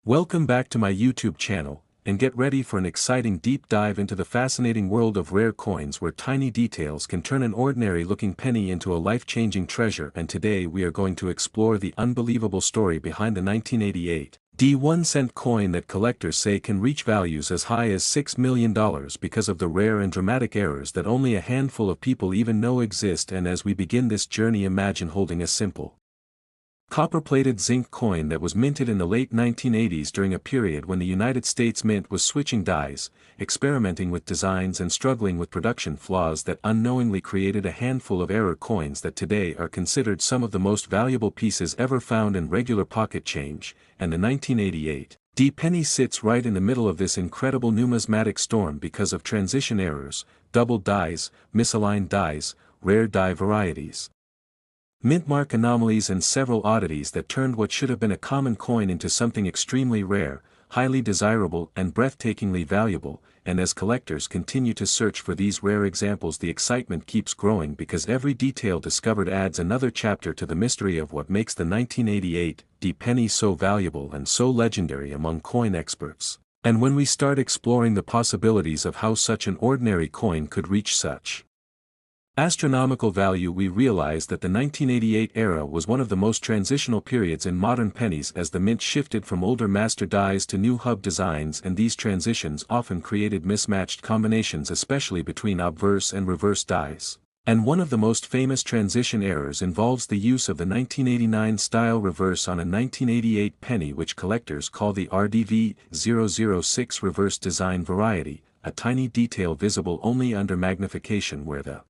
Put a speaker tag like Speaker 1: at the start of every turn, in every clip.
Speaker 1: Welcome back to my YouTube channel, and get ready for an exciting deep dive into the fascinating world of rare coins where tiny details can turn an ordinary-looking penny into a life-changing treasure. And today we are going to explore the unbelievable story behind the 1988 1-cent coin that collectors say can reach values as high as $6 million because of the rare and dramatic errors that only a handful of people even know exist. And as we begin this journey, imagine holding a simple copper-plated zinc coin that was minted in the late 1980s during a period when the United States Mint was switching dies, experimenting with designs and struggling with production flaws that unknowingly created a handful of error coins that today are considered some of the most valuable pieces ever found in regular pocket change. And the 1988 penny sits right in the middle of this incredible numismatic storm because of transition errors, doubled dies, misaligned dies, rare die varieties, mint-mark anomalies, and several oddities that turned what should have been a common coin into something extremely rare, highly desirable, and breathtakingly valuable. And as collectors continue to search for these rare examples, the excitement keeps growing because every detail discovered adds another chapter to the mystery of what makes the 1988 penny so valuable and so legendary among coin experts. And when we start exploring the possibilities of how such an ordinary coin could reach such astronomical value, we realize that the 1988 era was one of the most transitional periods in modern pennies as the mint shifted from older master dies to new hub designs, and these transitions often created mismatched combinations, especially between obverse and reverse dies. And one of the most famous transition errors involves the use of the 1989 style reverse on a 1988 penny, which collectors call the RDV-006 reverse design variety, a tiny detail visible only under magnification where the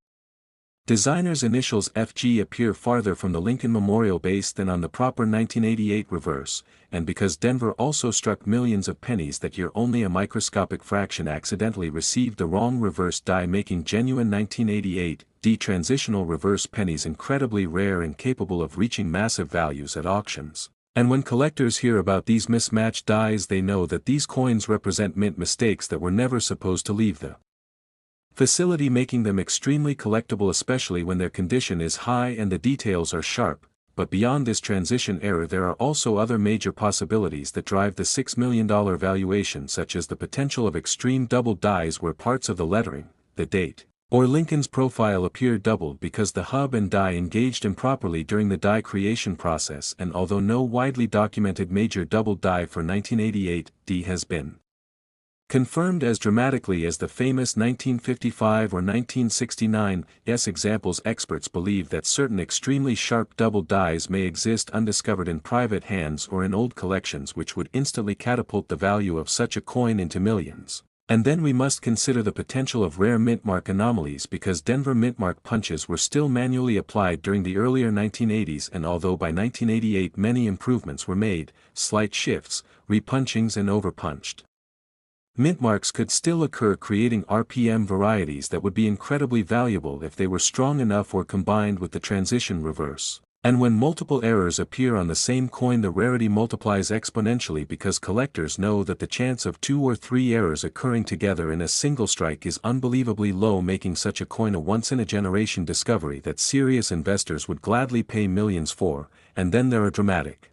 Speaker 1: designer's initials FG appear farther from the Lincoln Memorial base than on the proper 1988 reverse. And because Denver also struck millions of pennies that year, only a microscopic fraction accidentally received the wrong reverse die, making genuine 1988 transitional reverse pennies incredibly rare and capable of reaching massive values at auctions. And when collectors hear about these mismatched dies, they know that these coins represent mint mistakes that were never supposed to leave the facility, making them extremely collectible, especially when their condition is high and the details are sharp. But beyond this transition error, there are also other major possibilities that drive the $6 million valuation, such as the potential of extreme double dies where parts of the lettering, the date, or Lincoln's profile appear doubled because the hub and die engaged improperly during the die creation process. And although no widely documented major double die for 1988 has been confirmed as dramatically as the famous 1955 or 1969 examples, experts believe that certain extremely sharp double dies may exist undiscovered in private hands or in old collections, which would instantly catapult the value of such a coin into millions. And then we must consider the potential of rare mintmark anomalies, because Denver mintmark punches were still manually applied during the earlier 1980s, and although by 1988 many improvements were made, slight shifts, repunchings, and overpunched mintmarks could still occur, creating RPM varieties that would be incredibly valuable if they were strong enough or combined with the transition reverse. And when multiple errors appear on the same coin, the rarity multiplies exponentially because collectors know that the chance of 2 or 3 errors occurring together in a single strike is unbelievably low, making such a coin a once-in-a-generation discovery that serious investors would gladly pay millions for. And then there are dramatic,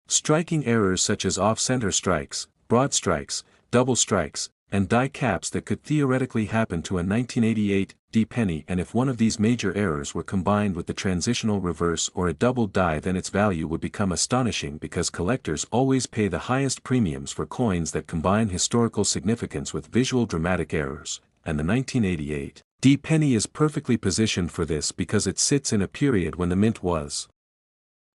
Speaker 1: striking errors such as off-center strikes, broad strikes, double strikes, and die caps that could theoretically happen to a 1988 penny. And if one of these major errors were combined with the transitional reverse or a double die, then its value would become astonishing, because collectors always pay the highest premiums for coins that combine historical significance with visual dramatic errors. And the 1988 penny is perfectly positioned for this because it sits in a period when the mint was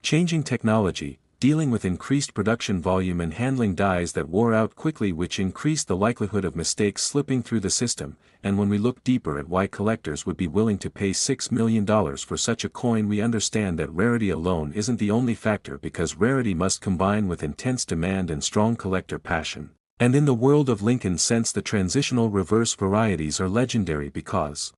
Speaker 1: changing technology, dealing with increased production volume, and handling dies that wore out quickly, which increased the likelihood of mistakes slipping through the system. And when we look deeper at why collectors would be willing to pay $6 million for such a coin, we understand that rarity alone isn't the only factor, because rarity must combine with intense demand and strong collector passion. And in the world of Lincoln cents, the transitional reverse varieties are legendary because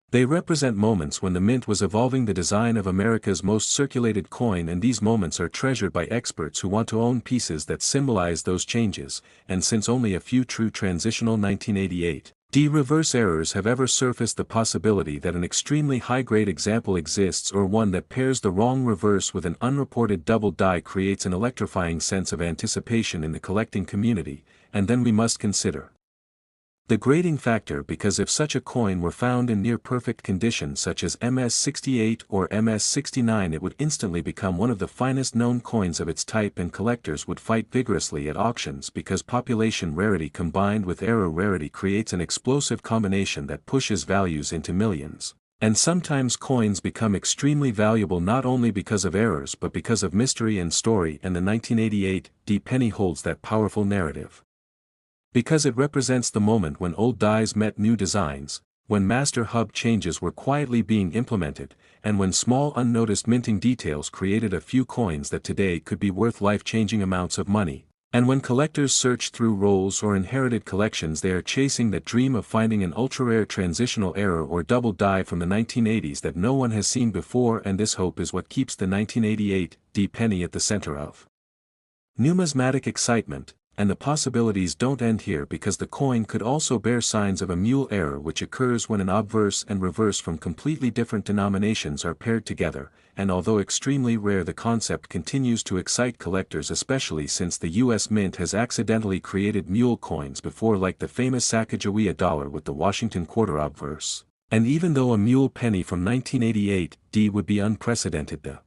Speaker 1: they represent moments when the mint was evolving the design of America's most circulated coin, and these moments are treasured by experts who want to own pieces that symbolize those changes. And since only a few true transitional 1988 Reverse errors. Have ever surfaced the possibility that an extremely high-grade example exists, or one that pairs the wrong reverse with an unreported double die creates an electrifying sense of anticipation in the collecting community, and then we must consider the grading factor, because if such a coin were found in near-perfect condition such as MS-68 or MS-69, it would instantly become one of the finest known coins of its type, and collectors would fight vigorously at auctions because population rarity combined with error rarity creates an explosive combination that pushes values into millions. And sometimes coins become extremely valuable not only because of errors but because of mystery and story, and the 1988 penny holds that powerful narrative. Because it represents the moment when old dies met new designs, when master hub changes were quietly being implemented, and when small unnoticed minting details created a few coins that today could be worth life-changing amounts of money, and when collectors search through rolls or inherited collections they are chasing that dream of finding an ultra-rare transitional error or double die from the 1980s that no one has seen before, and this hope is what keeps the 1988 penny at the center of numismatic excitement. And the possibilities don't end here, because the coin could also bear signs of a mule error, which occurs when an obverse and reverse from completely different denominations are paired together, and although extremely rare the concept continues to excite collectors, especially since the US Mint has accidentally created mule coins before, like the famous Sacagawea dollar with the Washington quarter obverse. And even though a mule penny from 1988 would be unprecedented, the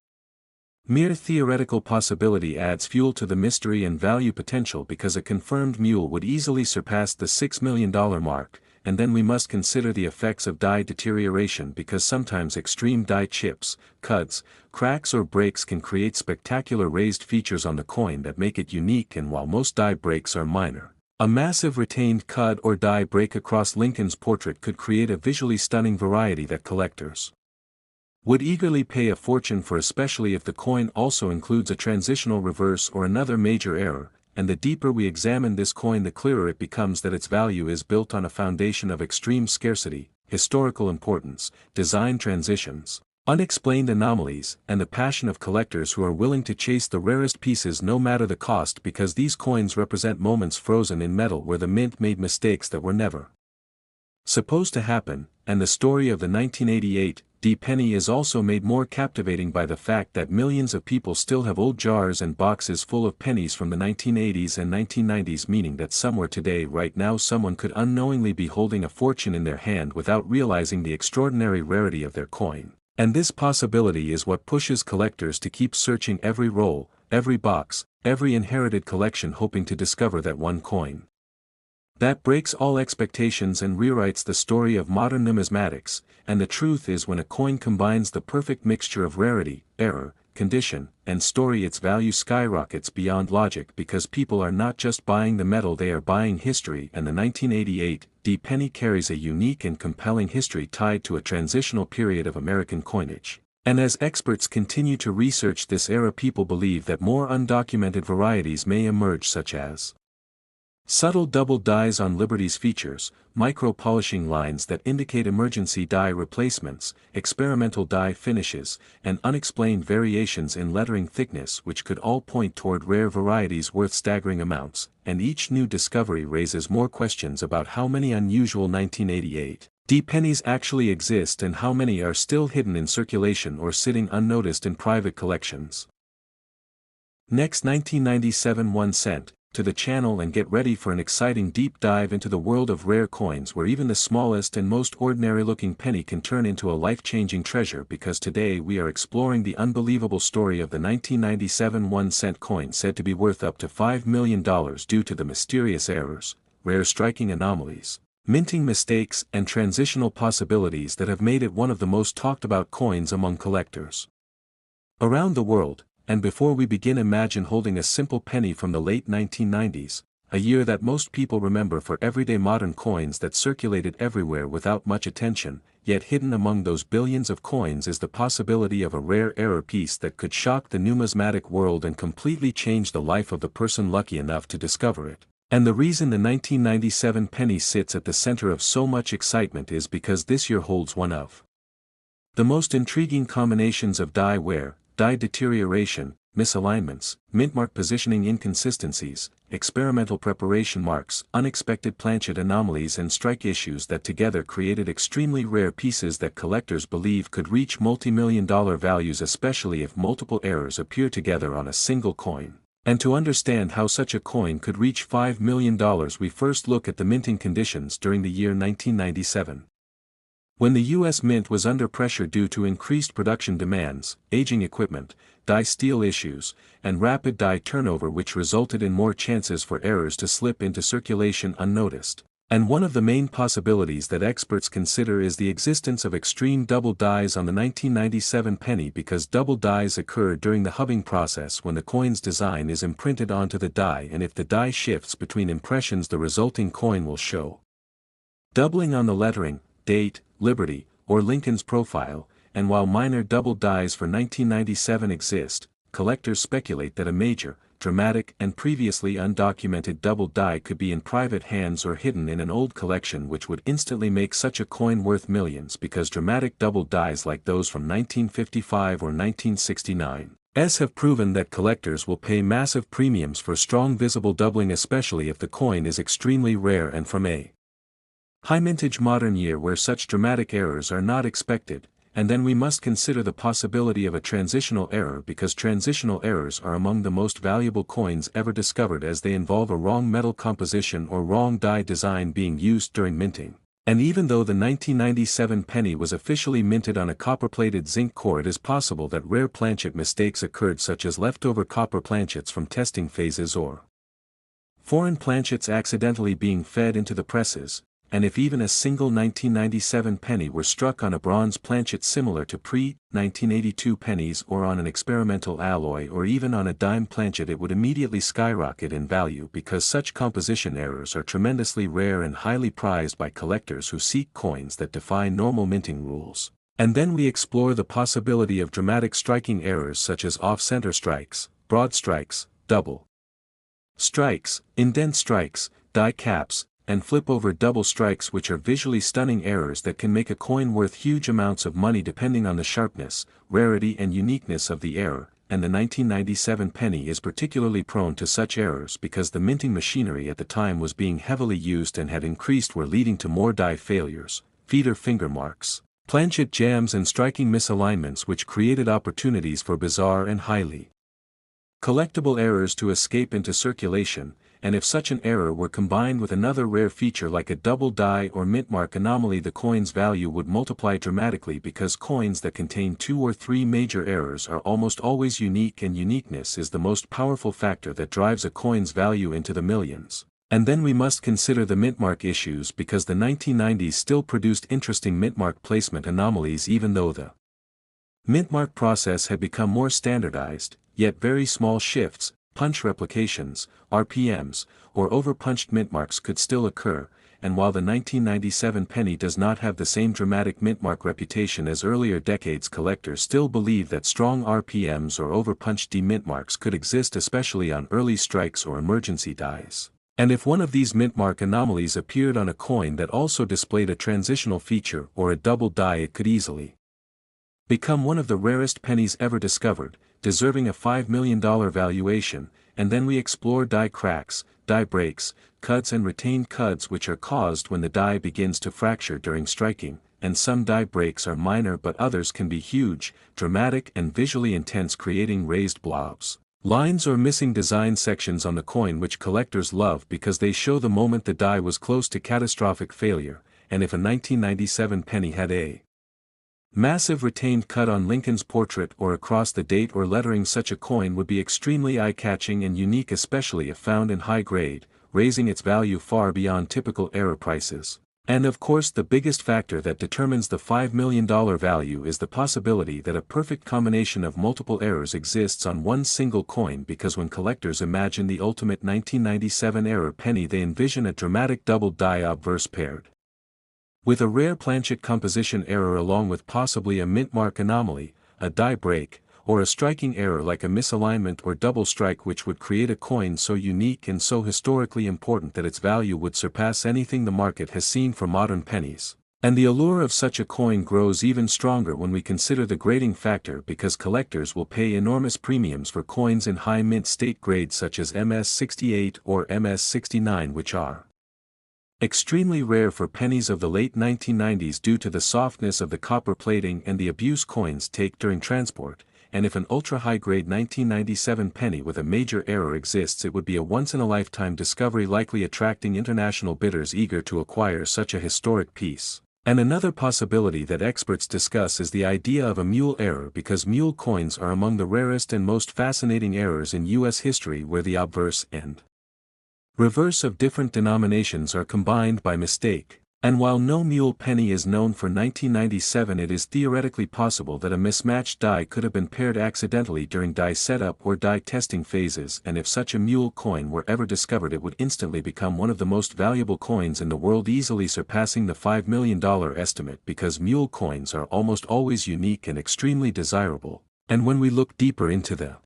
Speaker 1: mere theoretical possibility adds fuel to the mystery and value potential, because a confirmed mule would easily surpass the $6 million mark, and then we must consider the effects of die deterioration, because sometimes extreme die chips, cuts, cracks or breaks can create spectacular raised features on the coin that make it unique, and while most die breaks are minor, a massive retained cut or die break across Lincoln's portrait could create a visually stunning variety that collectors would eagerly pay a fortune for, especially if the coin also includes a transitional reverse or another major error, and the deeper we examine this coin the clearer it becomes that its value is built on a foundation of extreme scarcity, historical importance, design transitions, unexplained anomalies, and the passion of collectors who are willing to chase the rarest pieces no matter the cost, because these coins represent moments frozen in metal where the mint made mistakes that were never supposed to happen, and the story of the 1988 penny is also made more captivating by the fact that millions of people still have old jars and boxes full of pennies from the 1980s and 1990s, meaning that somewhere today right now someone could unknowingly be holding a fortune in their hand without realizing the extraordinary rarity of their coin. And this possibility is what pushes collectors to keep searching every roll, every box, every inherited collection, hoping to discover that one coin that breaks all expectations and rewrites the story of modern numismatics. And the truth is, when a coin combines the perfect mixture of rarity, error, condition, and story, its value skyrockets beyond logic, because people are not just buying the metal, they are buying history, and the 1988 penny carries a unique and compelling history tied to a transitional period of American coinage. And as experts continue to research this era, people believe that more undocumented varieties may emerge, such as subtle double dies on Liberty's features, micro-polishing lines that indicate emergency die replacements, experimental die finishes, and unexplained variations in lettering thickness, which could all point toward rare varieties worth staggering amounts, and each new discovery raises more questions about how many unusual 1988 pennies actually exist and how many are still hidden in circulation or sitting unnoticed in private collections. Next, 1997 1 cent. To the channel and get ready for an exciting deep dive into the world of rare coins, where even the smallest and most ordinary looking penny can turn into a life-changing treasure, because today we are exploring the unbelievable story of the 1997 1 cent coin said to be worth up to $5 million due to the mysterious errors, rare striking anomalies, minting mistakes, and transitional possibilities that have made it one of the most talked about coins among collectors around the world. And before we begin, imagine holding a simple penny from the late 1990s, a year that most people remember for everyday modern coins that circulated everywhere without much attention, yet hidden among those billions of coins is the possibility of a rare error piece that could shock the numismatic world and completely change the life of the person lucky enough to discover it. And the reason the 1997 penny sits at the center of so much excitement is because this year holds one of the most intriguing combinations of die wear, die deterioration, misalignments, mintmark positioning inconsistencies, experimental preparation marks, unexpected planchet anomalies and strike issues that together created extremely rare pieces that collectors believe could reach multi-million-dollar values, especially if multiple errors appear together on a single coin. And to understand how such a coin could reach $5 million, we first look at the minting conditions during the year 1997. When the U.S. Mint was under pressure due to increased production demands, aging equipment, die steel issues, and rapid die turnover, which resulted in more chances for errors to slip into circulation unnoticed. And one of the main possibilities that experts consider is the existence of extreme double dies on the 1997 penny, because double dies occur during the hubbing process when the coin's design is imprinted onto the die, and if the die shifts between impressions, the resulting coin will show doubling on the lettering, date, Liberty, or Lincoln's profile, and while minor double dies for 1997 exist, collectors speculate that a major, dramatic and previously undocumented double die could be in private hands or hidden in an old collection, which would instantly make such a coin worth millions, because dramatic double dies like those from 1955 or 1969 have proven that collectors will pay massive premiums for strong visible doubling, especially if the coin is extremely rare and from a high-mintage modern year where such dramatic errors are not expected. And then we must consider the possibility of a transitional error, because transitional errors are among the most valuable coins ever discovered, as they involve a wrong metal composition or wrong die design being used during minting. And even though the 1997 penny was officially minted on a copper-plated zinc core, it is possible that rare planchet mistakes occurred, such as leftover copper planchets from testing phases or foreign planchets accidentally being fed into the presses. And if even a single 1997 penny were struck on a bronze planchet similar to pre-1982 pennies, or on an experimental alloy, or even on a dime planchet, it would immediately skyrocket in value, because such composition errors are tremendously rare and highly prized by collectors who seek coins that defy normal minting rules. And then we explore the possibility of dramatic striking errors such as off-center strikes, broad strikes, double strikes, indent strikes, die caps, and flip-over double strikes, which are visually stunning errors that can make a coin worth huge amounts of money depending on the sharpness, rarity and uniqueness of the error, and the 1997 penny is particularly prone to such errors because the minting machinery at the time was being heavily used and had increased, were leading to more die failures, feeder finger marks, planchet jams and striking misalignments, which created opportunities for bizarre and highly collectible errors to escape into circulation. And if such an error were combined with another rare feature like a double die or mintmark anomaly, the coin's value would multiply dramatically, because coins that contain 2 or 3 major errors are almost always unique, and uniqueness is the most powerful factor that drives a coin's value into the millions. And then we must consider the mintmark issues, because the 1990s still produced interesting mintmark placement anomalies, even though the mintmark process had become more standardized, yet very small shifts, punch replications, RPMs, or overpunched mintmarks could still occur, and while the 1997 penny does not have the same dramatic mintmark reputation as earlier decades, collectors still believe that strong RPMs or overpunched demintmarks could exist, especially on early strikes or emergency dies. And if one of these mintmark anomalies appeared on a coin that also displayed a transitional feature or a double die, it could easily become one of the rarest pennies ever discovered, deserving a $5 million valuation. And then we explore die cracks, die breaks, cuts and retained cuts, which are caused when the die begins to fracture during striking, and some die breaks are minor but others can be huge, dramatic and visually intense, creating raised blobs, lines or missing design sections on the coin, which collectors love because they show the moment the die was close to catastrophic failure. And if a 1997 penny had a massive retained cut on Lincoln's portrait or across the date or lettering, such a coin would be extremely eye-catching and unique, especially if found in high grade, raising its value far beyond typical error prices. And of course, the biggest factor that determines the $5 million value is the possibility that a perfect combination of multiple errors exists on one single coin, because when collectors imagine the ultimate 1997 error penny, they envision a dramatic double die obverse paired with a rare planchet composition error, along with possibly a mintmark anomaly, a die break, or a striking error like a misalignment or double strike, which would create a coin so unique and so historically important that its value would surpass anything the market has seen for modern pennies. And the allure of such a coin grows even stronger when we consider the grading factor, because collectors will pay enormous premiums for coins in high mint state grades such as MS-68 or MS-69, which are extremely rare for pennies of the late 1990s due to the softness of the copper plating and the abuse coins take during transport. And if an ultra-high-grade 1997 penny with a major error exists, it would be a once-in-a-lifetime discovery, likely attracting international bidders eager to acquire such a historic piece. And another possibility that experts discuss is the idea of a mule error, because mule coins are among the rarest and most fascinating errors in U.S. history, where the obverse and reverse of different denominations are combined by mistake. And while no mule penny is known for 1997, it is theoretically possible that a mismatched die could have been paired accidentally during die setup or die testing phases, and if such a mule coin were ever discovered, it would instantly become one of the most valuable coins in the world, easily surpassing the $5 million estimate, because mule coins are almost always unique and extremely desirable. And when we look deeper into the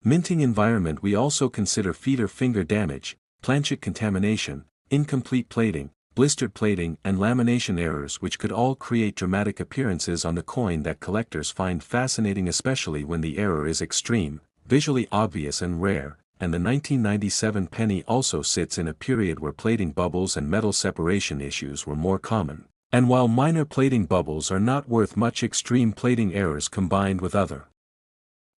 Speaker 1: minting environment, we also consider feet or finger damage, planchet contamination, incomplete plating, blistered plating and lamination errors, which could all create dramatic appearances on the coin that collectors find fascinating, especially when the error is extreme, visually obvious and rare. And the 1997 penny also sits in a period where plating bubbles and metal separation issues were more common. And while minor plating bubbles are not worth much, extreme plating errors combined with other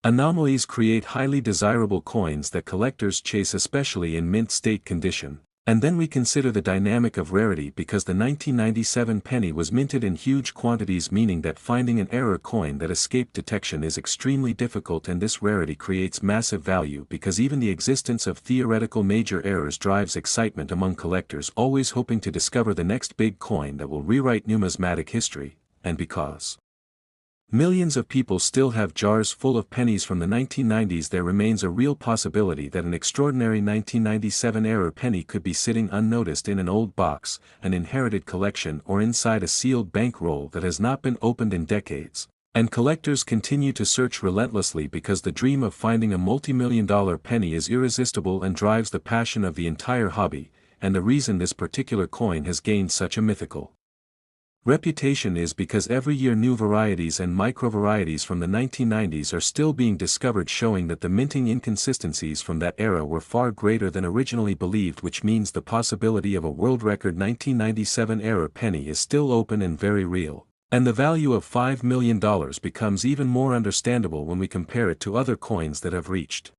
Speaker 1: anomalies create highly desirable coins that collectors chase, especially in mint state condition. And then we consider the dynamic of rarity, because the 1997 penny was minted in huge quantities, meaning that finding an error coin that escaped detection is extremely difficult, and this rarity creates massive value, because even the existence of theoretical major errors drives excitement among collectors, always hoping to discover the next big coin that will rewrite numismatic history. And because millions of people still have jars full of pennies from the 1990s, there remains a real possibility that an extraordinary 1997 error penny could be sitting unnoticed in an old box, an inherited collection, or inside a sealed bankroll that has not been opened in decades. And collectors continue to search relentlessly, because the dream of finding a multi-million-dollar penny is irresistible and drives the passion of the entire hobby, and the reason this particular coin has gained such a mythical reputation is because every year new varieties and micro-varieties from the 1990s are still being discovered, showing that the minting inconsistencies from that era were far greater than originally believed, which means the possibility of a world record 1997 error penny is still open and very real. And the value of $5 million becomes even more understandable when we compare it to other coins that have reached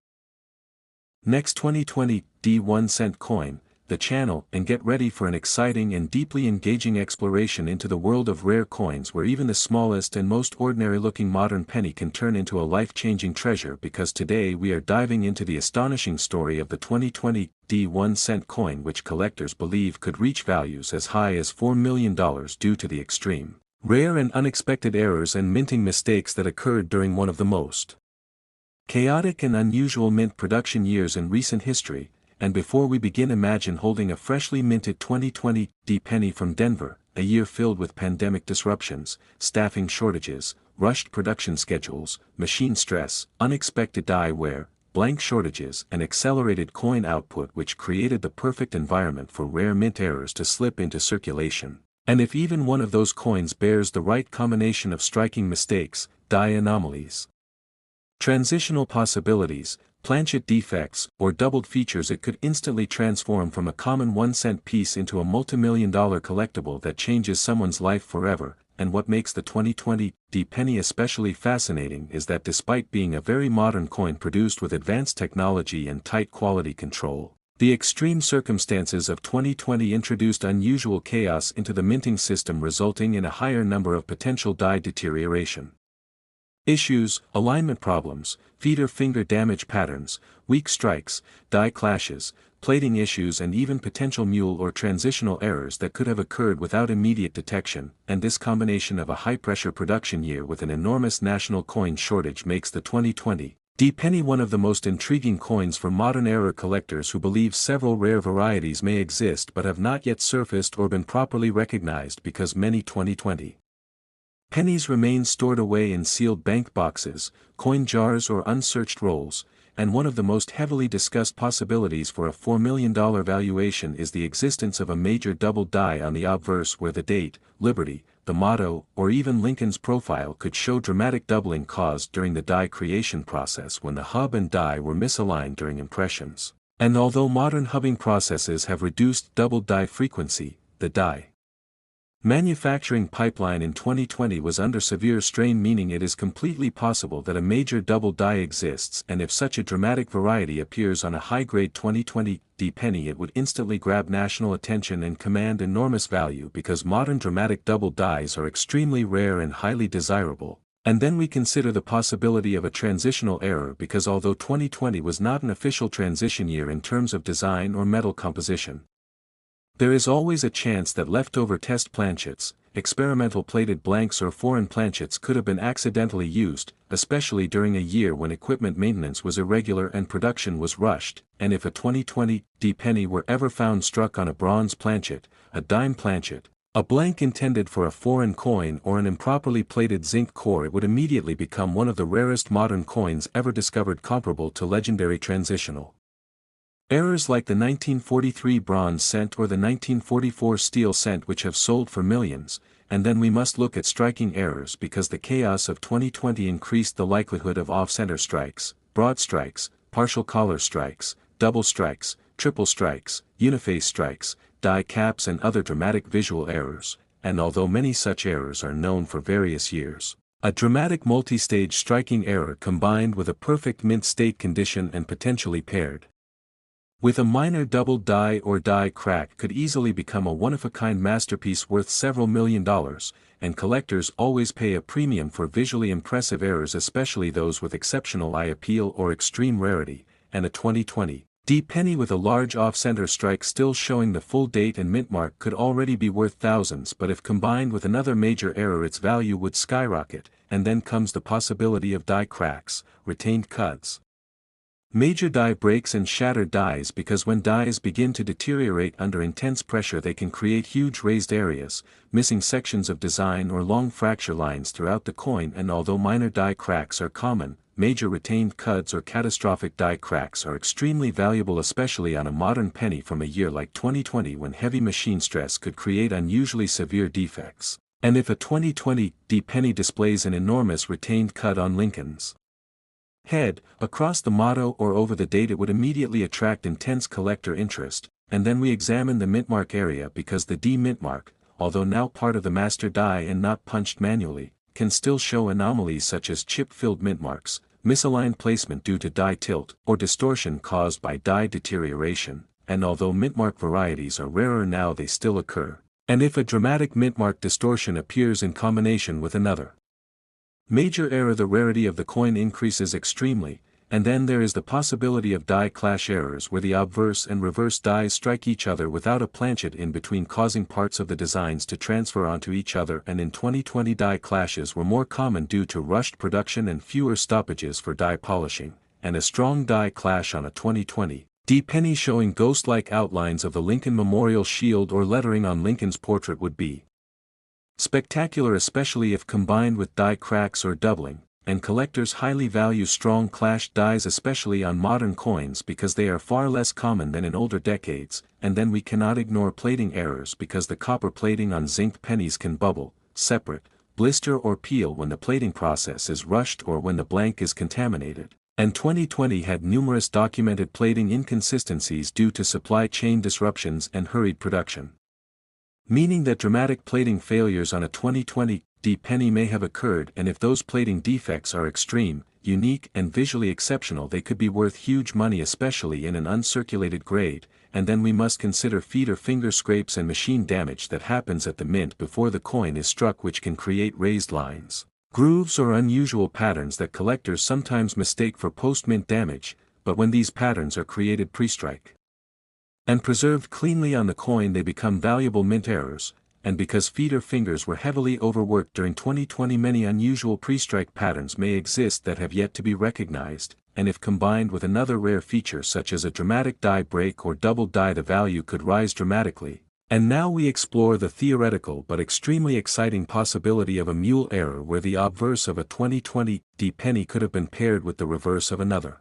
Speaker 1: next 2020 D1 cent coin, the channel, and get ready for an exciting and deeply engaging exploration into the world of rare coins, where even the smallest and most ordinary looking modern penny can turn into a life-changing treasure, because today we are diving into the astonishing story of the 2020 D1 cent coin, which collectors believe could reach values as high as $4 million due to the extreme, rare and unexpected errors and minting mistakes that occurred during one of the most chaotic and unusual mint production years in recent history. And before we begin, imagine holding a freshly minted 2020 D penny from Denver, a year filled with pandemic disruptions, staffing shortages, rushed production schedules, machine stress, unexpected die wear, blank shortages, and accelerated coin output, which created the perfect environment for rare mint errors to slip into circulation. And if even one of those coins bears the right combination of striking mistakes, die anomalies, transitional possibilities, planchet defects, or doubled features, it could instantly transform from a common 1-cent piece into a multi-million-dollar collectible that changes someone's life forever. And what makes the 2020 D penny especially fascinating is that despite being a very modern coin produced with advanced technology and tight quality control, the extreme circumstances of 2020 introduced unusual chaos into the minting system, resulting in a higher number of potential die deterioration issues, alignment problems, feet or finger damage patterns, weak strikes, die clashes, plating issues, and even potential mule or transitional errors that could have occurred without immediate detection. And this combination of a high-pressure production year with an enormous national coin shortage makes the 2020 D penny one of the most intriguing coins for modern era collectors who believe several rare varieties may exist but have not yet surfaced or been properly recognized, because many 2020 pennies remain stored away in sealed bank boxes, coin jars, or unsearched rolls, and one of the most heavily discussed possibilities for a $4 million valuation is the existence of a major double die on the obverse where the date, Liberty, the motto, or even Lincoln's profile could show dramatic doubling caused during the die creation process when the hub and die were misaligned during impressions. And although modern hubbing processes have reduced double die frequency, the die manufacturing pipeline in 2020 was under severe strain, meaning it is completely possible that a major double die exists, and if such a dramatic variety appears on a high-grade 2020 D penny, it would instantly grab national attention and command enormous value because modern dramatic double dies are extremely rare and highly desirable. And then we consider the possibility of a transitional error because although 2020 was not an official transition year in terms of design or metal composition, there is always a chance that leftover test planchets, experimental plated blanks or foreign planchets could have been accidentally used, especially during a year when equipment maintenance was irregular and production was rushed, and if a 2020 D penny were ever found struck on a bronze planchet, a dime planchet, a blank intended for a foreign coin, or an improperly plated zinc core, it would immediately become one of the rarest modern coins ever discovered, comparable to legendary transitional errors like the 1943 bronze cent or the 1944 steel cent, which have sold for millions. And then we must look at striking errors because the chaos of 2020 increased the likelihood of off-center strikes, broad strikes, partial collar strikes, double strikes, triple strikes, uniface strikes, die caps and other dramatic visual errors, and although many such errors are known for various years, a dramatic multi-stage striking error combined with a perfect mint state condition and potentially paired with a minor double die or die crack could easily become a one-of-a-kind masterpiece worth several $1 million, and collectors always pay a premium for visually impressive errors, especially those with exceptional eye appeal or extreme rarity, and a 2020 D penny with a large off-center strike still showing the full date and mint mark could already be worth thousands, but if combined with another major error its value would skyrocket. And then comes the possibility of die cracks, retained cuts, major die breaks and shattered dies, because when dies begin to deteriorate under intense pressure they can create huge raised areas, missing sections of design or long fracture lines throughout the coin. And although minor die cracks are common, major retained cuts or catastrophic die cracks are extremely valuable, especially on a modern penny from a year like 2020 when heavy machine stress could create unusually severe defects. And if a 2020 D penny displays an enormous retained cut on Lincoln's head, across the motto or over the date, it would immediately attract intense collector interest. And then we examine the mintmark area because the D mintmark, although now part of the master die and not punched manually, can still show anomalies such as chip-filled mintmarks, misaligned placement due to die tilt, or distortion caused by die deterioration. And although mintmark varieties are rarer now, they still occur. And if a dramatic mintmark distortion appears in combination with another major error, the rarity of the coin increases extremely. And then there is the possibility of die clash errors where the obverse and reverse dies strike each other without a planchet in between, causing parts of the designs to transfer onto each other. And in 2020 die clashes were more common due to rushed production and fewer stoppages for die polishing, and a strong die clash on a 2020 D penny showing ghost-like outlines of the Lincoln Memorial Shield or lettering on Lincoln's portrait would be spectacular, especially if combined with die cracks or doubling. And collectors highly value strong clash dies, especially on modern coins, because they are far less common than in older decades. And then we cannot ignore plating errors because the copper plating on zinc pennies can bubble, separate, blister or peel when the plating process is rushed or when the blank is contaminated. And 2020 had numerous documented plating inconsistencies due to supply chain disruptions and hurried production, meaning that dramatic plating failures on a 2020 D penny may have occurred, and if those plating defects are extreme, unique and visually exceptional, they could be worth huge money, especially in an uncirculated grade. And then we must consider feet or finger scrapes and machine damage that happens at the mint before the coin is struck, which can create raised lines, grooves or unusual patterns that collectors sometimes mistake for post-mint damage. But when these patterns are created pre-strike and preserved cleanly on the coin, they become valuable mint errors. And because feet or fingers were heavily overworked during 2020, many unusual pre-strike patterns may exist that have yet to be recognized, and if combined with another rare feature such as a dramatic die break or double die, the value could rise dramatically. And now we explore the theoretical but extremely exciting possibility of a mule error where the obverse of a 2020 D penny could have been paired with the reverse of another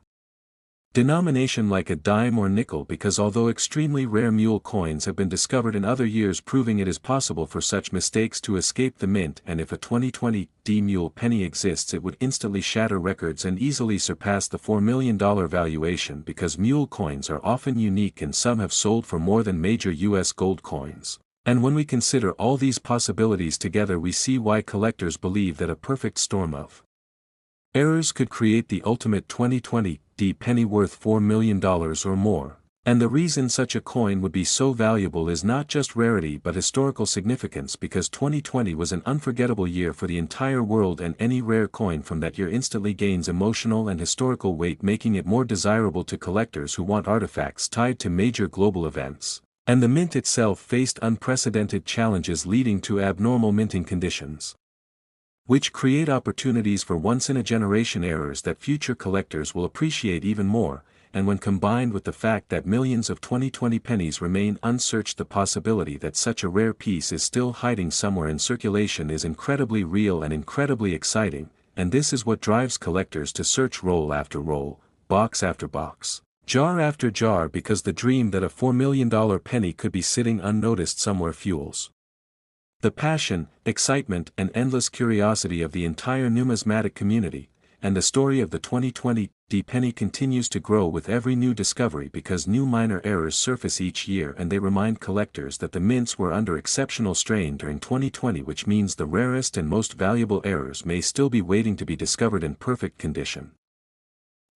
Speaker 1: denomination like a dime or nickel, because although extremely rare mule coins have been discovered in other years proving it is possible for such mistakes to escape the mint, and if a 2020 D mule penny exists it would instantly shatter records and easily surpass the $4 million valuation, because mule coins are often unique and some have sold for more than major US gold coins. And when we consider all these possibilities together we see why collectors believe that a perfect storm of errors could create the ultimate 2020 D penny worth $4 million or more. And the reason such a coin would be so valuable is not just rarity but historical significance, because 2020 was an unforgettable year for the entire world, and any rare coin from that year instantly gains emotional and historical weight, making it more desirable to collectors who want artifacts tied to major global events. And the mint itself faced unprecedented challenges leading to abnormal minting conditions, which create opportunities for once-in-a-generation errors that future collectors will appreciate even more, and when combined with the fact that millions of 2020 pennies remain unsearched, the possibility that such a rare piece is still hiding somewhere in circulation is incredibly real and incredibly exciting, and this is what drives collectors to search roll after roll, box after box, jar after jar, because the dream that a $4 million penny could be sitting unnoticed somewhere fuels the passion, excitement and endless curiosity of the entire numismatic community, and the story of the 2020 D penny continues to grow with every new discovery, because new minor errors surface each year and they remind collectors that the mints were under exceptional strain during 2020, which means the rarest and most valuable errors may still be waiting to be discovered in perfect condition.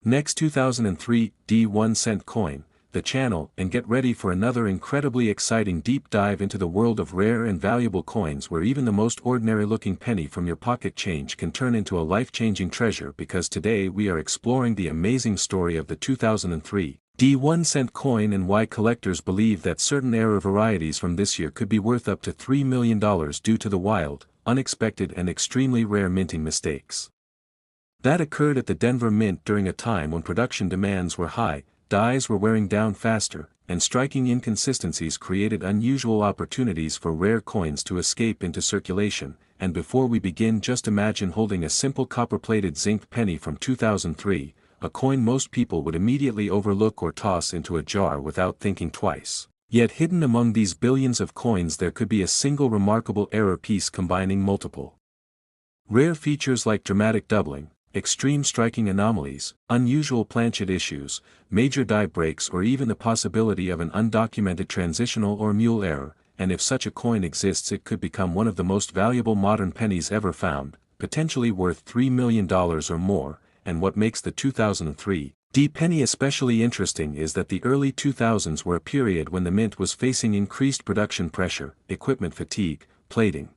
Speaker 1: Next, 2003 D 1-cent coin, the channel, and get ready for another incredibly exciting deep dive into the world of rare and valuable coins, where even the most ordinary looking penny from your pocket change can turn into a life-changing treasure, because today we are exploring the amazing story of the 2003 D 1-cent coin and why collectors believe that certain error varieties from this year could be worth up to $3 million due to the wild, unexpected and extremely rare minting mistakes that occurred at the Denver Mint during a time when production demands were high, dies were wearing down faster, and striking inconsistencies created unusual opportunities for rare coins to escape into circulation. And before we begin, just imagine holding a simple copper-plated zinc penny from 2003, a coin most people would immediately overlook or toss into a jar without thinking twice. Yet hidden among these billions of coins there could be a single remarkable error piece combining multiple rare features like dramatic doubling, extreme striking anomalies, unusual planchet issues, major die breaks, or even the possibility of an undocumented transitional or mule error, and if such a coin exists it could become one of the most valuable modern pennies ever found, potentially worth $3 million or more. And what makes the 2003 D penny especially interesting is that the early 2000s were a period when the mint was facing increased production pressure, equipment fatigue, plating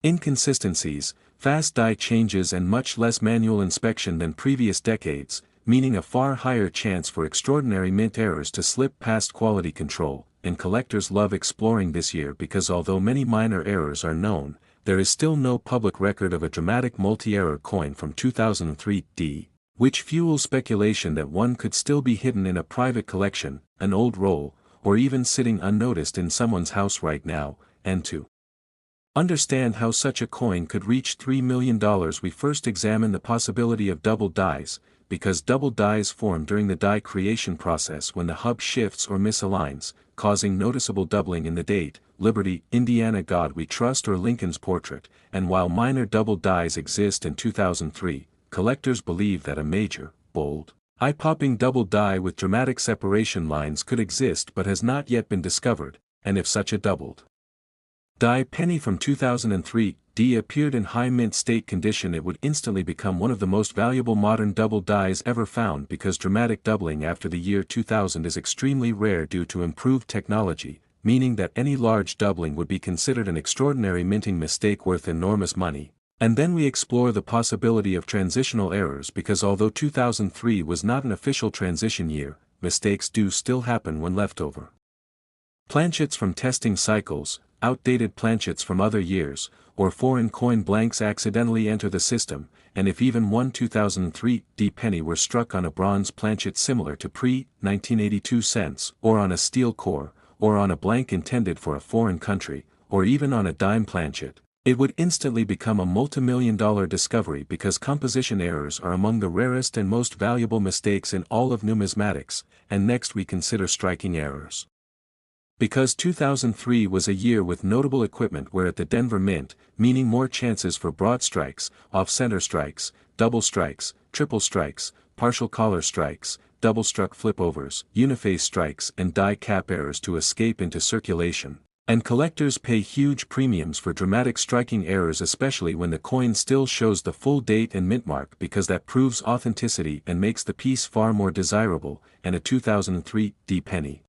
Speaker 1: inconsistencies, fast die changes and much less manual inspection than previous decades, meaning a far higher chance for extraordinary mint errors to slip past quality control. And collectors love exploring this year because although many minor errors are known, there is still no public record of a dramatic multi-error coin from 2003 D, which fuels speculation that one could still be hidden in a private collection, an old roll, or even sitting unnoticed in someone's house right now. And to understand how such a coin could reach $3 million, we first examine the possibility of double dies, because double dies form during the die creation process when the hub shifts or misaligns, causing noticeable doubling in the date, Liberty, Indiana, God We Trust, or Lincoln's portrait. And while minor double dies exist in 2003, collectors believe that a major, bold, eye-popping double die with dramatic separation lines could exist but has not yet been discovered. And if such a doubled die penny from 2003 D appeared in high mint state condition, it would instantly become one of the most valuable modern double dies ever found, because dramatic doubling after the year 2000 is extremely rare due to improved technology, meaning that any large doubling would be considered an extraordinary minting mistake worth enormous money. And then we explore the possibility of transitional errors, because although 2003 was not an official transition year, mistakes do still happen when leftover planchets from testing cycles, outdated planchets from other years, or foreign coin blanks accidentally enter the system. And if even one 2003 D penny were struck on a bronze planchet similar to pre-1982 cents, or on a steel core, or on a blank intended for a foreign country, or even on a dime planchet, It would instantly become a multi-million-dollar discovery because composition errors are among the rarest and most valuable mistakes in all of numismatics, and next we consider striking errors. Because 2003 was a year with notable equipment where at the Denver Mint, meaning more chances for broad strikes, off-center strikes, double strikes, triple strikes, partial collar strikes, double-struck flipovers, uniphase strikes and die cap errors to escape into circulation. And collectors pay huge premiums for dramatic striking errors, especially when the coin still shows the full date and mint mark, because that proves authenticity and makes the piece far more desirable. And a 2003 D penny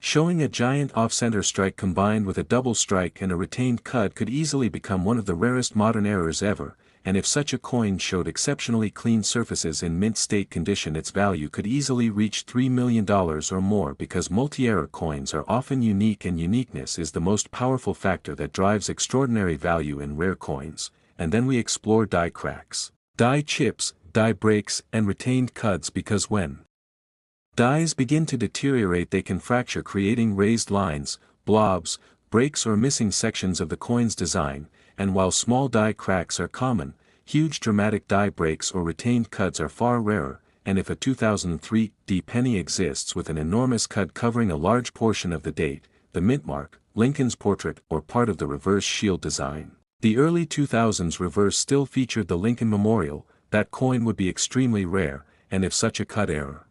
Speaker 1: showing a giant off-center strike combined with a double strike and a retained cut could easily become one of the rarest modern errors ever, and if such a coin showed exceptionally clean surfaces in mint state condition, its value could easily reach $3 million or more, because multi-error coins are often unique, and uniqueness is the most powerful factor that drives extraordinary value in rare coins. And then we explore die cracks, die chips, die breaks and retained cuts, because when dies begin to deteriorate they can fracture, creating raised lines, blobs, breaks or missing sections of the coin's design, and while small die cracks are common, huge dramatic die breaks or retained cuts are far rarer, and if a 2003 D penny exists with an enormous cut covering a large portion of the date, the mint mark, Lincoln's portrait or part of the reverse shield design, the early 2000s reverse still featured the Lincoln Memorial, that coin would be extremely rare, and if such a cut error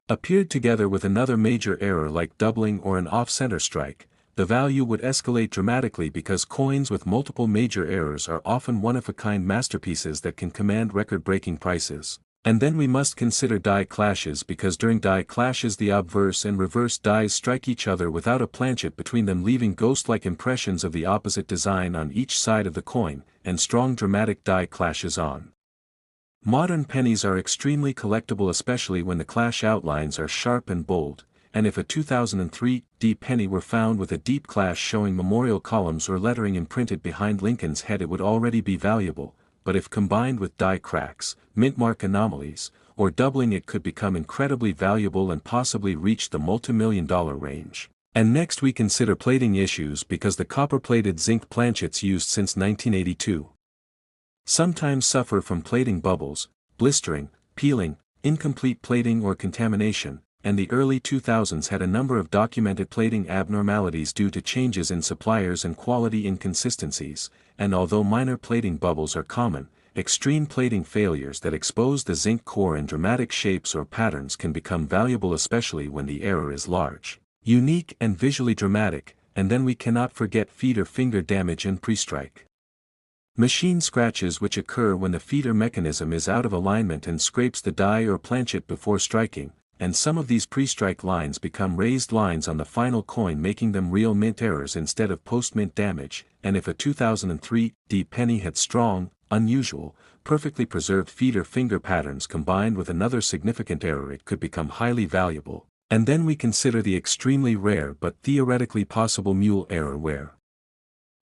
Speaker 1: appeared together with another major error like doubling or an off-center strike, the value would escalate dramatically, because coins with multiple major errors are often one-of-a-kind masterpieces that can command record-breaking prices. And then we must consider die clashes, because during die clashes the obverse and reverse dies strike each other without a planchet between them, leaving ghost-like impressions of the opposite design on each side of the coin, and strong dramatic die clashes on. Modern pennies are extremely collectible, especially when the clash outlines are sharp and bold, and if a 2003 D penny were found with a deep clash showing memorial columns or lettering imprinted behind Lincoln's head, it would already be valuable, but if combined with die cracks, mint mark anomalies, or doubling, it could become incredibly valuable and possibly reach the multi-million-dollar range. And next we consider plating issues, because the copper-plated zinc planchets used since 1982 sometimes suffer from plating bubbles, blistering, peeling, incomplete plating or contamination, and the early 2000s had a number of documented plating abnormalities due to changes in suppliers and quality inconsistencies, and although minor plating bubbles are common, extreme plating failures that expose the zinc core in dramatic shapes or patterns can become valuable, especially when the error is large, unique and visually dramatic. And then we cannot forget feeder finger damage and pre-strike machine scratches, which occur when the feeder mechanism is out of alignment and scrapes the die or planchet before striking, and some of these pre-strike lines become raised lines on the final coin, making them real mint errors instead of post-mint damage. And if a 2003 D penny had strong, unusual, perfectly preserved feeder finger patterns combined with another significant error, it could become highly valuable. And then we consider the extremely rare but theoretically possible mule error, where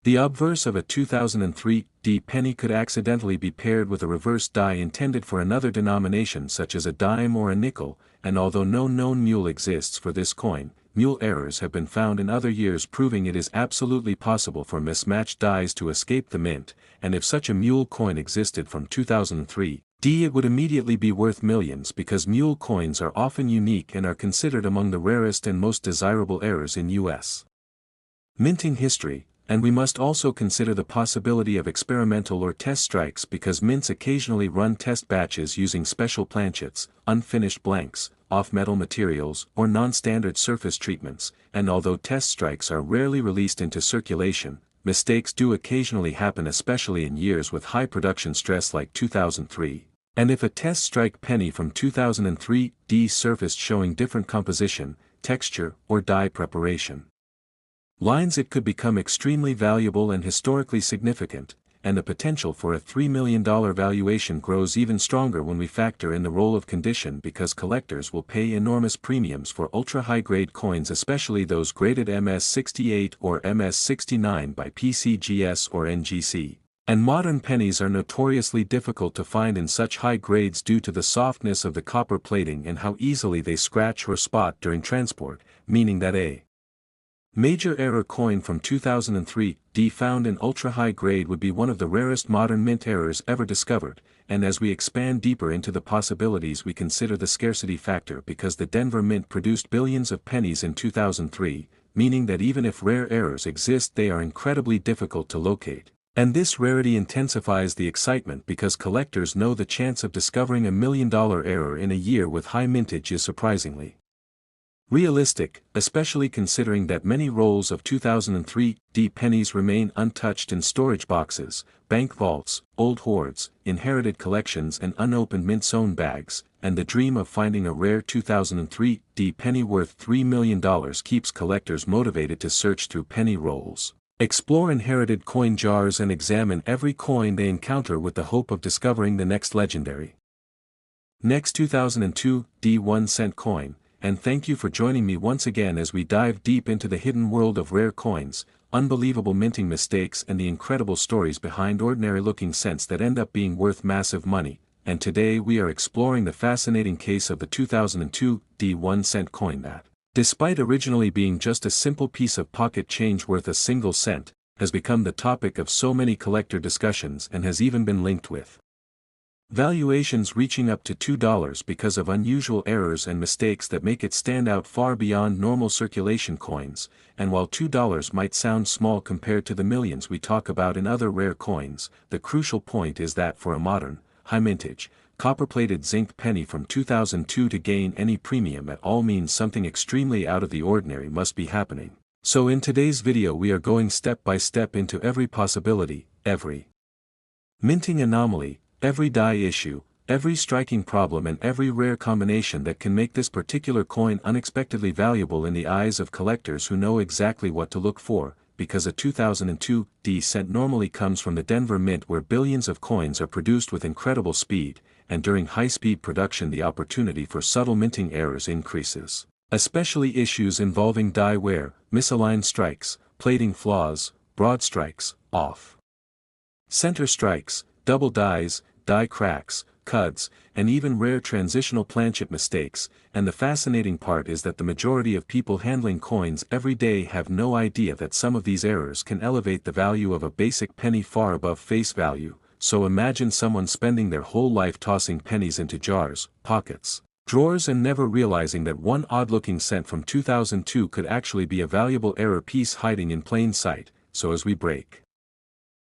Speaker 1: the obverse of a 2003 D penny could accidentally be paired with a reverse die intended for another denomination such as a dime or a nickel, and although no known mule exists for this coin, mule errors have been found in other years, proving it is absolutely possible for mismatched dies to escape the mint. And if such a mule coin existed from 2003 D, it would immediately be worth millions, because mule coins are often unique and are considered among the rarest and most desirable errors in U.S. minting history. And we must also consider the possibility of experimental or test strikes, because mints occasionally run test batches using special planchets, unfinished blanks, off-metal materials, or non-standard surface treatments, and although test strikes are rarely released into circulation, mistakes do occasionally happen, especially in years with high production stress like 2003. And if a test strike penny from 2003 D surfaced showing different composition, texture, or die preparation lines, it could become extremely valuable and historically significant, and the potential for a $3 million valuation grows even stronger when we factor in the role of condition, because collectors will pay enormous premiums for ultra-high-grade coins, especially those graded MS-68 or MS-69 by PCGS or NGC. And modern pennies are notoriously difficult to find in such high grades due to the softness of the copper plating and how easily they scratch or spot during transport, meaning that a Major error coin from 2003, D found in ultra-high grade would be one of the rarest modern mint errors ever discovered, and as we expand deeper into the possibilities we consider the scarcity factor because the Denver Mint produced billions of pennies in 2003, meaning that even if rare errors exist they are incredibly difficult to locate. And this rarity intensifies the excitement because collectors know the chance of discovering a $1 million error in a year with high mintage is surprisingly realistic, especially considering that many rolls of 2003 D pennies remain untouched in storage boxes, bank vaults, old hoards, inherited collections and unopened mint sewn bags, and the dream of finding a rare 2003 D penny worth $3 million keeps collectors motivated to search through penny rolls, explore inherited coin jars and examine every coin they encounter with the hope of discovering the next legendary. Next 2002 D 1-cent coin. And thank you for joining me once again as we dive deep into the hidden world of rare coins, unbelievable minting mistakes and the incredible stories behind ordinary-looking cents that end up being worth massive money, and today we are exploring the fascinating case of the 2002 D 1-cent coin that, despite originally being just a simple piece of pocket change worth a single cent, has become the topic of so many collector discussions and has even been linked with valuations reaching up to $2 because of unusual errors and mistakes that make it stand out far beyond normal circulation coins, and while $2 might sound small compared to the millions we talk about in other rare coins, the crucial point is that for a modern, high-mintage, copper-plated zinc penny from 2002 to gain any premium at all means something extremely out of the ordinary must be happening. So in today's video we are going step by step into every possibility, every minting anomaly, every die issue, every striking problem and every rare combination that can make this particular coin unexpectedly valuable in the eyes of collectors who know exactly what to look for, because a 2002 D cent normally comes from the Denver Mint where billions of coins are produced with incredible speed, and during high-speed production the opportunity for subtle minting errors increases, especially issues involving die wear, misaligned strikes, plating flaws, broad strikes, off center strikes, double dies, die cracks, cuds, and even rare transitional planchet mistakes, and the fascinating part is that the majority of people handling coins every day have no idea that some of these errors can elevate the value of a basic penny far above face value, so imagine someone spending their whole life tossing pennies into jars, pockets, drawers and never realizing that one odd-looking cent from 2002 could actually be a valuable error piece hiding in plain sight. So as we break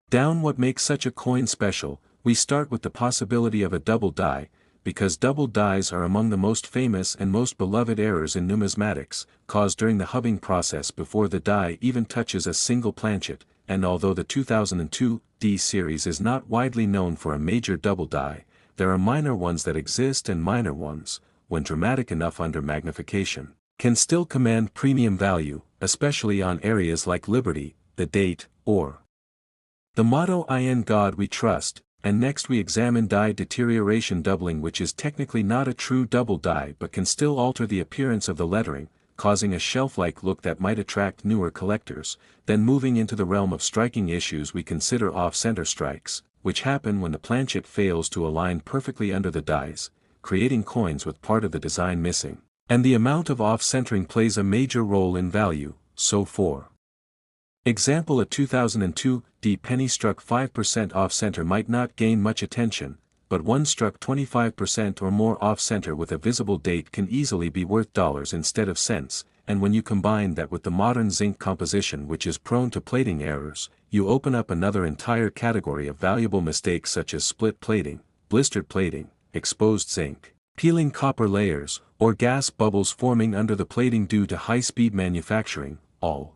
Speaker 1: down what makes such a coin special, we start with the possibility of a double die, because double dies are among the most famous and most beloved errors in numismatics, caused during the hubbing process before the die even touches a single planchet, and although the 2002 D series is not widely known for a major double die, there are minor ones that exist and minor ones, when dramatic enough under magnification, can still command premium value, especially on areas like Liberty, the date, or the motto "In God We Trust." And next we examine die deterioration doubling, which is technically not a true double die but can still alter the appearance of the lettering, causing a shelf-like look that might attract newer collectors. Then moving into the realm of striking issues we consider off-center strikes, which happen when the planchet fails to align perfectly under the dies, creating coins with part of the design missing. And the amount of off-centering plays a major role in value, so for example a 2002 D penny struck 5% off-center might not gain much attention, but one struck 25% or more off-center with a visible date can easily be worth dollars instead of cents, and when you combine that with the modern zinc composition which is prone to plating errors, you open up another entire category of valuable mistakes such as split plating, blistered plating, exposed zinc, peeling copper layers, or gas bubbles forming under the plating due to high-speed manufacturing, all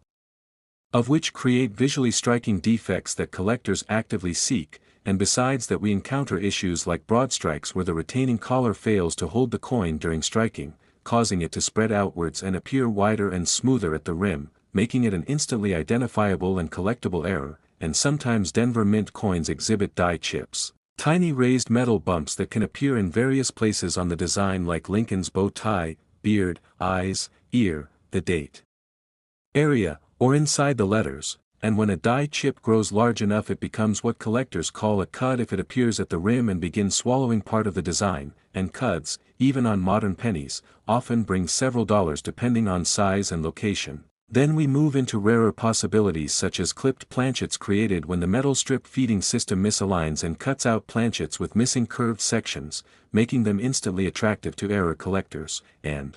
Speaker 1: of which create visually striking defects that collectors actively seek. And besides that we encounter issues like broad strikes where the retaining collar fails to hold the coin during striking, causing it to spread outwards and appear wider and smoother at the rim, making it an instantly identifiable and collectible error, and sometimes Denver Mint coins exhibit die chips, tiny raised metal bumps that can appear in various places on the design like Lincoln's bow tie, beard, eyes, ear, the date area, or inside the letters, and when a die chip grows large enough it becomes what collectors call a cud if it appears at the rim and begins swallowing part of the design, and cuds, even on modern pennies, often bring several dollars depending on size and location. Then we move into rarer possibilities such as clipped planchets created when the metal strip feeding system misaligns and cuts out planchets with missing curved sections, making them instantly attractive to error collectors, and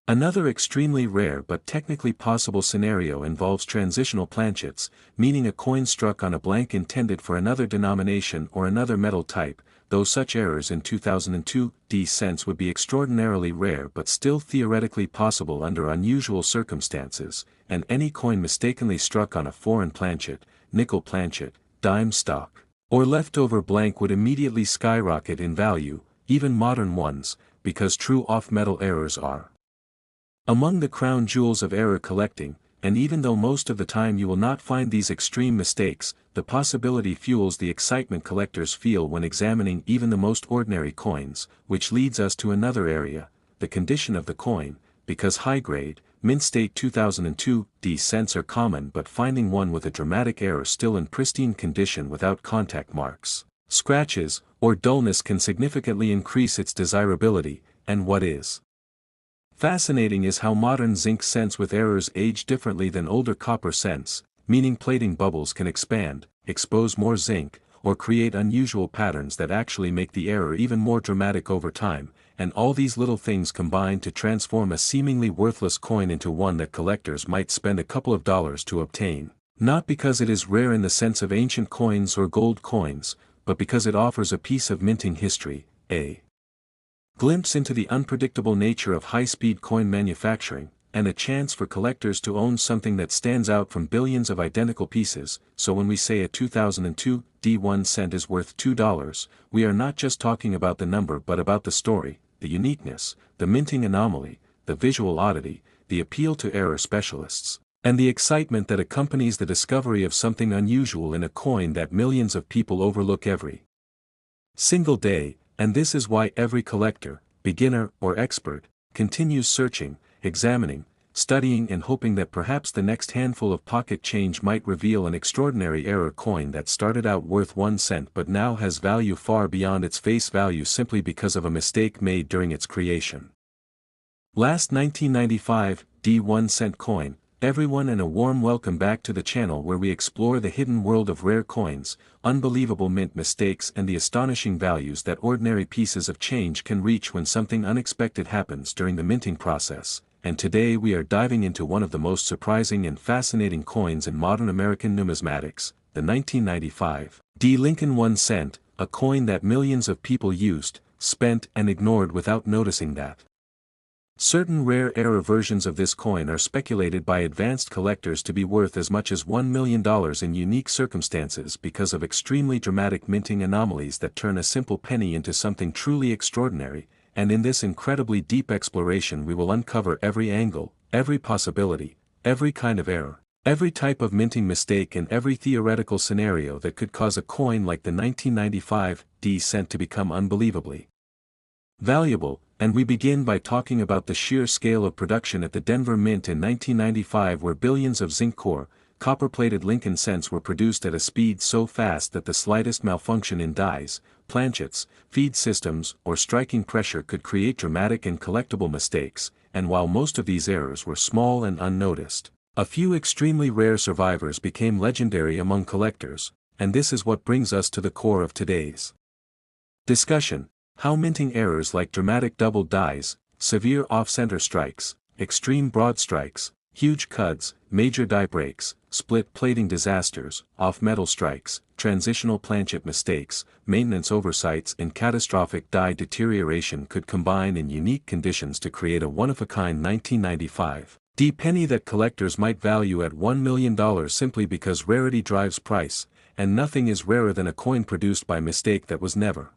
Speaker 1: another extremely rare but technically possible scenario involves transitional planchets, meaning a coin struck on a blank intended for another denomination or another metal type, though such errors in 2002 D cents would be extraordinarily rare but still theoretically possible under unusual circumstances, and any coin mistakenly struck on a foreign planchet, nickel planchet, dime stock, or leftover blank would immediately skyrocket in value, even modern ones, because true off-metal errors are among the crown jewels of error collecting, and even though most of the time you will not find these extreme mistakes, the possibility fuels the excitement collectors feel when examining even the most ordinary coins, which leads us to another area, the condition of the coin, because high-grade, mint-state 2002 D cents are common, but finding one with a dramatic error still in pristine condition without contact marks, scratches, or dullness can significantly increase its desirability, and what is fascinating is how modern zinc cents with errors age differently than older copper cents, meaning plating bubbles can expand, expose more zinc, or create unusual patterns that actually make the error even more dramatic over time, and all these little things combine to transform a seemingly worthless coin into one that collectors might spend a couple of dollars to obtain, not because it is rare in the sense of ancient coins or gold coins, but because it offers a piece of minting history, a glimpse into the unpredictable nature of high-speed coin manufacturing, and a chance for collectors to own something that stands out from billions of identical pieces. So when we say a 2002 D1 cent is worth $2, we are not just talking about the number but about the story, the uniqueness, the minting anomaly, the visual oddity, the appeal to error specialists, and the excitement that accompanies the discovery of something unusual in a coin that millions of people overlook every single day. And this is why every collector, beginner or expert, continues searching, examining, studying and hoping that perhaps the next handful of pocket change might reveal an extraordinary error coin that started out worth 1 cent but now has value far beyond its face value simply because of a mistake made during its creation. Last 1995 D1 cent coin. Everyone, and a warm welcome back to the channel where we explore the hidden world of rare coins, unbelievable mint mistakes and the astonishing values that ordinary pieces of change can reach when something unexpected happens during the minting process. And today we are diving into one of the most surprising and fascinating coins in modern American numismatics, the 1995 D Lincoln 1 cent, a coin that millions of people used, spent and ignored without noticing that certain rare error versions of this coin are speculated by advanced collectors to be worth as much as $1 million in unique circumstances because of extremely dramatic minting anomalies that turn a simple penny into something truly extraordinary, and in this incredibly deep exploration we will uncover every angle, every possibility, every kind of error, every type of minting mistake and every theoretical scenario that could cause a coin like the 1995 D cent to become unbelievably valuable. And we begin by talking about the sheer scale of production at the Denver Mint in 1995, where billions of zinc core, copper-plated Lincoln cents were produced at a speed so fast that the slightest malfunction in dies, planchets, feed systems, or striking pressure could create dramatic and collectible mistakes, and while most of these errors were small and unnoticed, a few extremely rare survivors became legendary among collectors, and this is what brings us to the core of today's discussion. How minting errors like dramatic double dies, severe off-center strikes, extreme broad strikes, huge cuds, major die breaks, split plating disasters, off-metal strikes, transitional planchet mistakes, maintenance oversights and catastrophic die deterioration could combine in unique conditions to create a one-of-a-kind 1995 D penny that collectors might value at $1 million simply because rarity drives price, and nothing is rarer than a coin produced by mistake that was never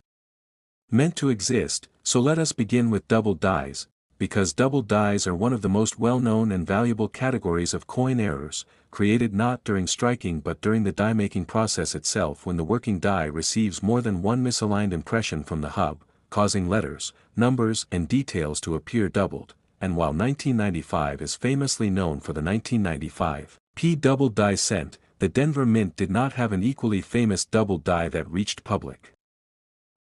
Speaker 1: meant to exist. So let us begin with double dies, because double dies are one of the most well-known and valuable categories of coin errors, created not during striking but during the die-making process itself when the working die receives more than one misaligned impression from the hub, causing letters, numbers and details to appear doubled. And while 1995 is famously known for the 1995 P double die cent, the Denver Mint did not have an equally famous double die that reached public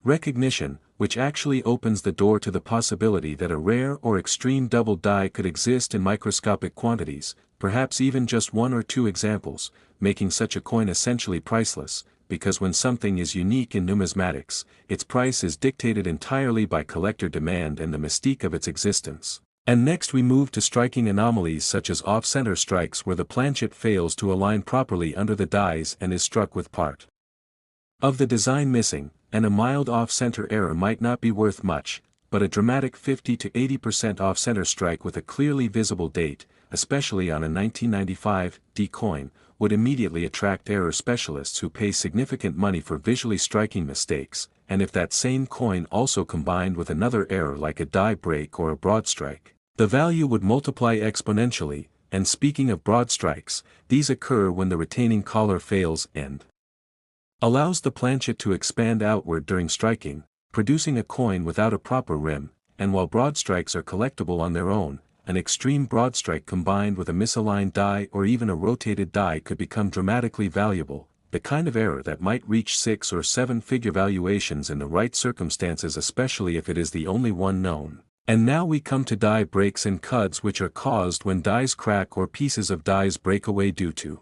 Speaker 1: recognition, which actually opens the door to the possibility that a rare or extreme double die could exist in microscopic quantities, perhaps even just one or two examples, making such a coin essentially priceless, because when something is unique in numismatics, its price is dictated entirely by collector demand and the mystique of its existence. And next we move to striking anomalies such as off-center strikes where the planchet fails to align properly under the dies and is struck with part of the design missing, and a mild off-center error might not be worth much, but a dramatic 50 to 80% off-center strike with a clearly visible date, especially on a 1995 D coin, would immediately attract error specialists who pay significant money for visually striking mistakes, and if that same coin also combined with another error like a die break or a broad strike, the value would multiply exponentially. And speaking of broad strikes, these occur when the retaining collar fails and allows the planchet to expand outward during striking, producing a coin without a proper rim, and while broad strikes are collectible on their own, an extreme broad strike combined with a misaligned die or even a rotated die could become dramatically valuable, the kind of error that might reach 6 or 7-figure valuations in the right circumstances, especially if it is the only one known. And now we come to die breaks and cuds, which are caused when dies crack or pieces of dies break away due to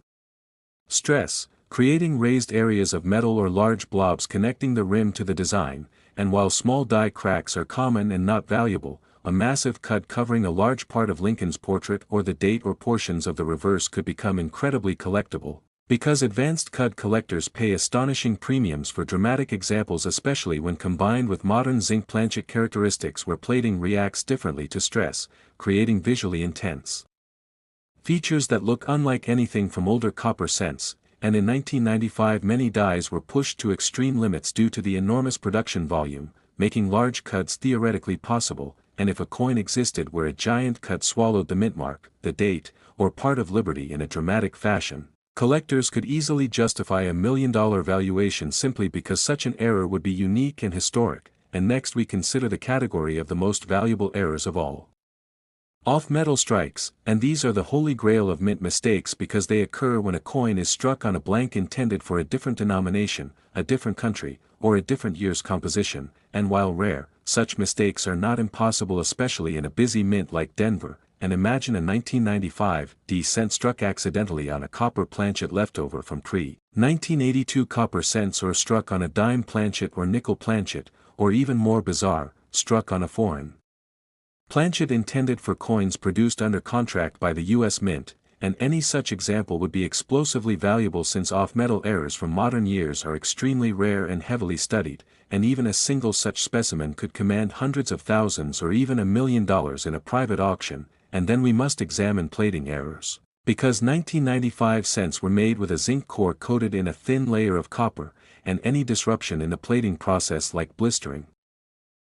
Speaker 1: stress, creating raised areas of metal or large blobs connecting the rim to the design, and while small die cracks are common and not valuable, a massive cud covering a large part of Lincoln's portrait or the date or portions of the reverse could become incredibly collectible, because advanced cud collectors pay astonishing premiums for dramatic examples, especially when combined with modern zinc planchet characteristics where plating reacts differently to stress, creating visually intense features that look unlike anything from older copper cents. And in 1995 many dies were pushed to extreme limits due to the enormous production volume, making large cuds theoretically possible, and if a coin existed where a giant cud swallowed the mint mark, the date, or part of Liberty in a dramatic fashion, collectors could easily justify a $1 million valuation simply because such an error would be unique and historic. And next we consider the category of the most valuable errors of all. Off-metal strikes, and these are the holy grail of mint mistakes because they occur when a coin is struck on a blank intended for a different denomination, a different country, or a different year's composition, and while rare, such mistakes are not impossible, especially in a busy mint like Denver. And imagine a 1995 D cent struck accidentally on a copper planchet leftover from pre-1982 copper cents, or struck on a dime planchet or nickel planchet, or even more bizarre, struck on a foreign planchet intended for coins produced under contract by the U.S. Mint, and any such example would be explosively valuable since off-metal errors from modern years are extremely rare and heavily studied, and even a single such specimen could command hundreds of thousands or even $1 million in a private auction. And then we must examine plating errors, because 1995 cents were made with a zinc core coated in a thin layer of copper, and any disruption in the plating process like blistering,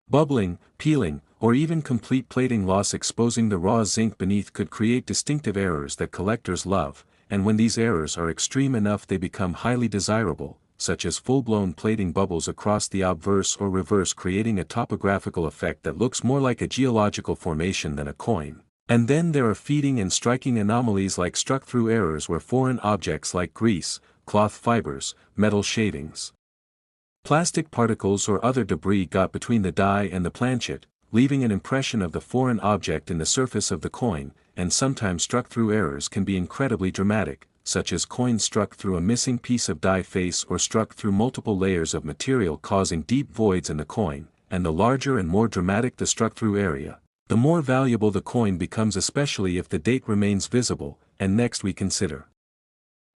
Speaker 1: bubbling, peeling, or even complete plating loss exposing the raw zinc beneath could create distinctive errors that collectors love, and when these errors are extreme enough they become highly desirable, such as full-blown plating bubbles across the obverse or reverse, creating a topographical effect that looks more like a geological formation than a coin. And then there are feeding and striking anomalies like struck-through errors where foreign objects like grease, cloth fibers, metal shavings, plastic particles or other debris got between the die and the planchet, leaving an impression of the foreign object in the surface of the coin, and sometimes struck-through errors can be incredibly dramatic, such as coins struck through a missing piece of die face or struck through multiple layers of material causing deep voids in the coin, and the larger and more dramatic the struck-through area, the more valuable the coin becomes, especially if the date remains visible. And next we consider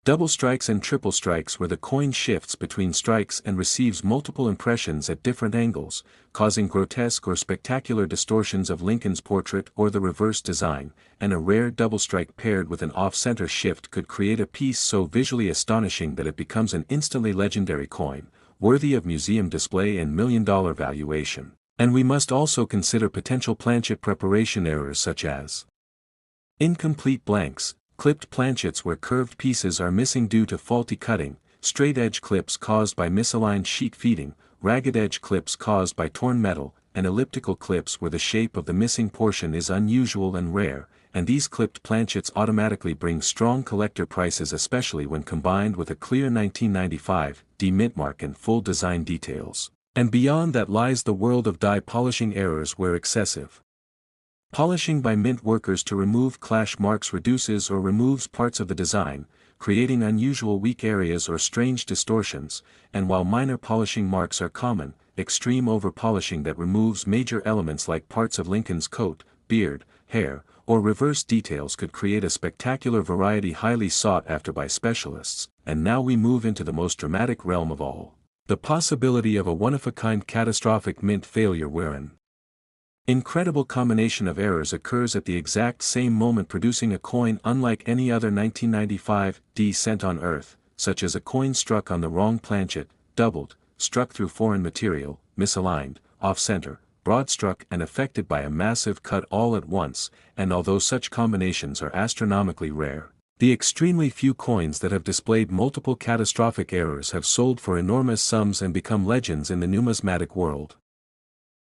Speaker 1: double strikes and triple strikes where the coin shifts between strikes and receives multiple impressions at different angles, causing grotesque or spectacular distortions of Lincoln's portrait or the reverse design, and a rare double strike paired with an off-center shift could create a piece so visually astonishing that it becomes an instantly legendary coin, worthy of museum display and $1 million valuation. And we must also consider potential planchet preparation errors such as incomplete blanks, clipped planchets where curved pieces are missing due to faulty cutting, straight edge clips caused by misaligned sheet feeding, ragged edge clips caused by torn metal, and elliptical clips where the shape of the missing portion is unusual and rare, and these clipped planchets automatically bring strong collector prices, especially when combined with a clear 1995 D mint mark and full design details. And beyond that lies the world of die polishing errors where excessive polishing by mint workers to remove clash marks reduces or removes parts of the design, creating unusual weak areas or strange distortions, and while minor polishing marks are common, extreme over-polishing that removes major elements like parts of Lincoln's coat, beard, hair, or reverse details could create a spectacular variety highly sought after by specialists. And now we move into the most dramatic realm of all. The possibility of a one-of-a-kind catastrophic mint failure wherein incredible combination of errors occurs at the exact same moment producing a coin unlike any other 1995 cent on Earth, such as a coin struck on the wrong planchet, doubled, struck through foreign material, misaligned, off-center, broad-struck and affected by a massive cut all at once, and although such combinations are astronomically rare, the extremely few coins that have displayed multiple catastrophic errors have sold for enormous sums and become legends in the numismatic world.